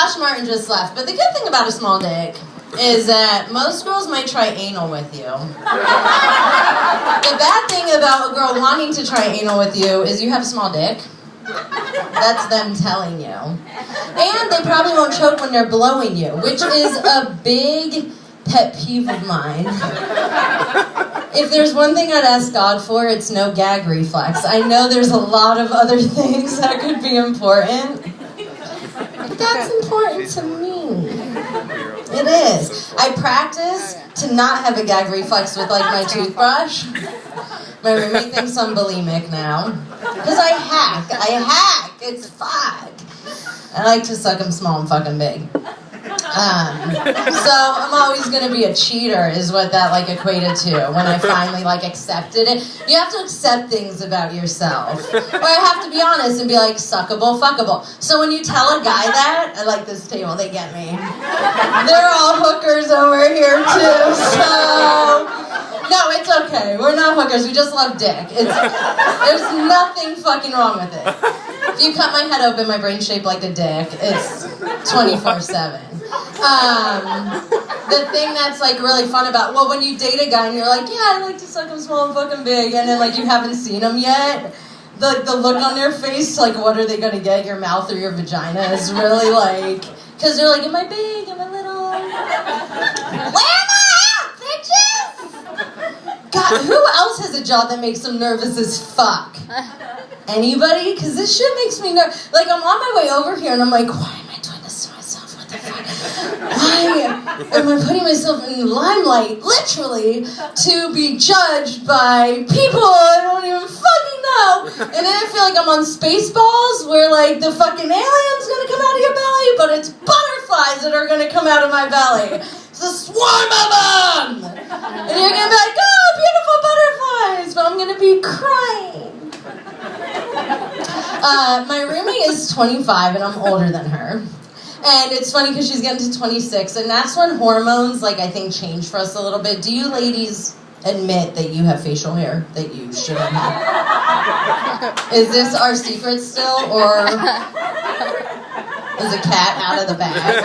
Josh Martin just left. But the good thing about a small dick is that most girls might try anal with you. The bad thing about a girl wanting to try anal with you is you have a small dick. That's them telling you. And they probably won't choke when they're blowing you, which is a big pet peeve of mine. If there's one thing I'd ask God for, it's no gag reflex. I know there's a lot of other things that could be important, but that's important to me. It is. I practice to not have a gag reflex with, like, my toothbrush. My roommate thinks I'm bulimic now. Because I hack. It's fuck. I like to suck them small and fuck them big. So I'm always going to be a cheater is what that, like, equated to when I finally, like, accepted it. You have to accept things about yourself. Or I have to be honest and be like, suckable, fuckable. So when you tell a guy that, I like this table, they get me. They're all hookers over here too, so... No, it's okay. We're not hookers. We just love dick. There's nothing fucking wrong with it. If you cut my head open, my brain's shaped like a dick. It's 24/7. The thing that's, like, really fun about, well, when you date a guy and you're like, yeah, I like to suck him small and fucking big, and then, like, you haven't seen him yet, the look on their face, like, what are they gonna get, your mouth or your vagina, is really, like, because they're like, am I big, am I little? Where am I at, bitches? God, who else has a job that makes them nervous as fuck? Anybody? Because this shit makes me nervous. Like, I'm on my way over here and I'm like, why am I doing this to myself? What the fuck? Why am I putting myself in the limelight, literally, to be judged by people I don't even fucking know? And then I feel like I'm on Spaceballs, where, like, the fucking alien's gonna come out of your belly, but it's butterflies that are gonna come out of my belly. It's a swarm of them! And you're gonna be like, oh, beautiful butterflies! But I'm gonna be crying. My roommate is 25 and I'm older than her. And it's funny because she's getting to 26, and that's when hormones, like, I think, change for us a little bit. Do you ladies admit that you have facial hair that you shouldn't have? Is this our secret still, or is a cat out of the bag?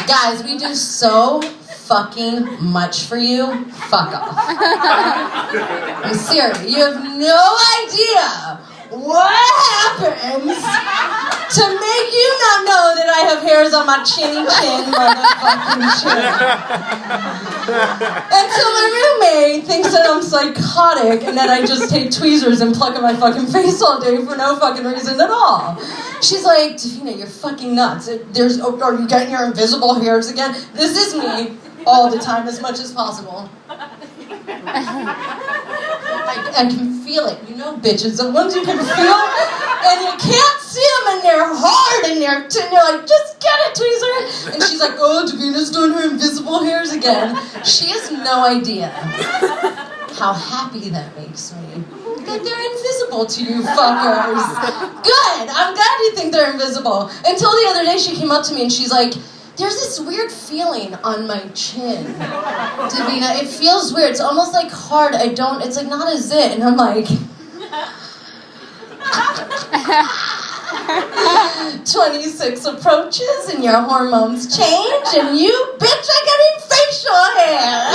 Guys, we do so fucking much for you. Fuck off. I'm serious. You have no idea what happens to make you not know that I have hairs on my chinny chin motherfucking chin. Until my roommate thinks that I'm psychotic and that I just take tweezers and pluck at my fucking face all day for no fucking reason at all. She's like, Davina, you're fucking nuts. Are you getting your invisible hairs again? This is me all the time as much as possible. I can feel it. You know, bitches, the ones you can feel and you can't see them and they're hard and you're like, just get it, tweezer. And she's like, oh, Davina's doing her invisible hairs again. She has no idea how happy that makes me. That they're invisible to you fuckers. Good. I'm glad you think they're invisible. Until the other day she came up to me and she's like, there's this weird feeling on my chin, Davina. It feels weird. It's almost like hard. It's like not a zit. And I'm like, 26 approaches and your hormones change and you, bitch, are getting facial hair.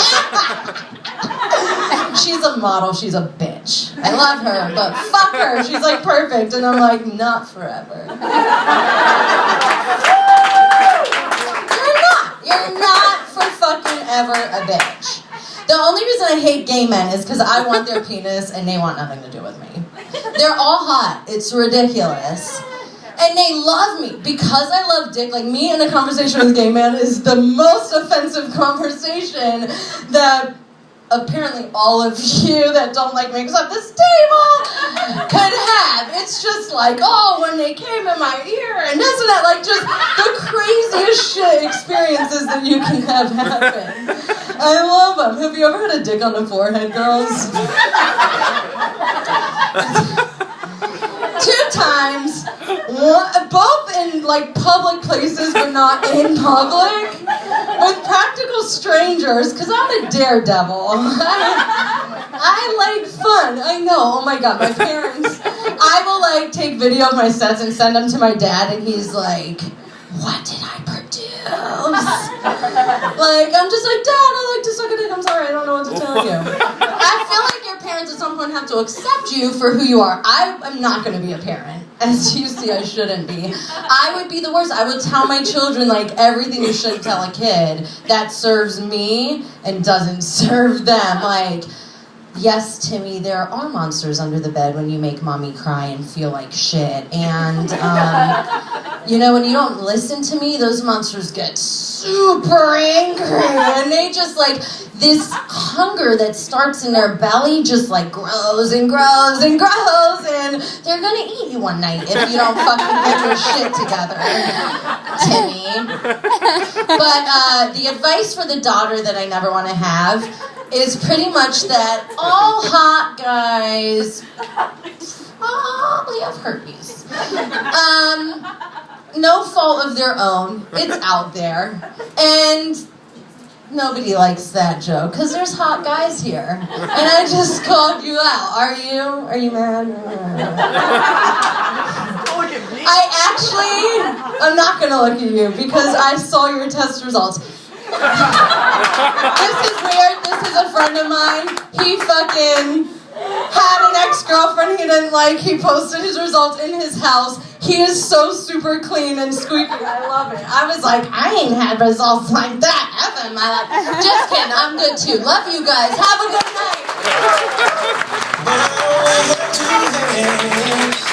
She's a model. She's a bitch. I love her, but fuck her. She's like perfect. And I'm like, not forever. You're not for fucking ever a bitch. The only reason I hate gay men is because I want their penis and they want nothing to do with me. They're all hot. It's ridiculous. And they love me because I love dick. Like, me in a conversation with a gay man is the most offensive conversation that apparently all of you that don't like me at this table could have. It's just like, oh, when they came in my ear and this and that, like, just the craziest shit experiences that you can have happen. I love them. Have you ever had a dick on the forehead, girls? 2 times, both in, like, public places but not in public, with practical strangers, because I'm a daredevil. I like fun. I know. Oh my god, my parents, I will, like, take video of my sets and send them to my dad, and he's like, what did I produce? Like, I'm just like, Dad, I like to suck a dick. I'm sorry, I don't know what to tell you. I feel like your parents at some point have to accept you for who you are. I am not going to be a parent. As you see, I shouldn't be. I would be the worst. I would tell my children, like, everything you shouldn't tell a kid that serves me and doesn't serve them. Like, yes, Timmy, there are monsters under the bed when you make mommy cry and feel like shit. And, you know, when you don't listen to me, those monsters get super angry. And they just, like, this hunger that starts in their belly just, like, grows and grows and grows. And they're gonna eat you one night if you don't fucking get your shit together, Timmy. But the advice for the daughter that I never want to have is pretty much that all hot guys probably have herpes. No fault of their own. It's out there. And nobody likes that joke, because there's hot guys here. And I just called you out. Are you mad? Look at me. I'm not going to look at you, because I saw your test results. This is weird. This is a friend of mine. He fucking had an ex-girlfriend he didn't like. He posted his results in his house. He is so super clean and squeaky. I love it. I was like, I ain't had results like that ever in my life. Just kidding. I'm good too. Love you guys. Have a good night.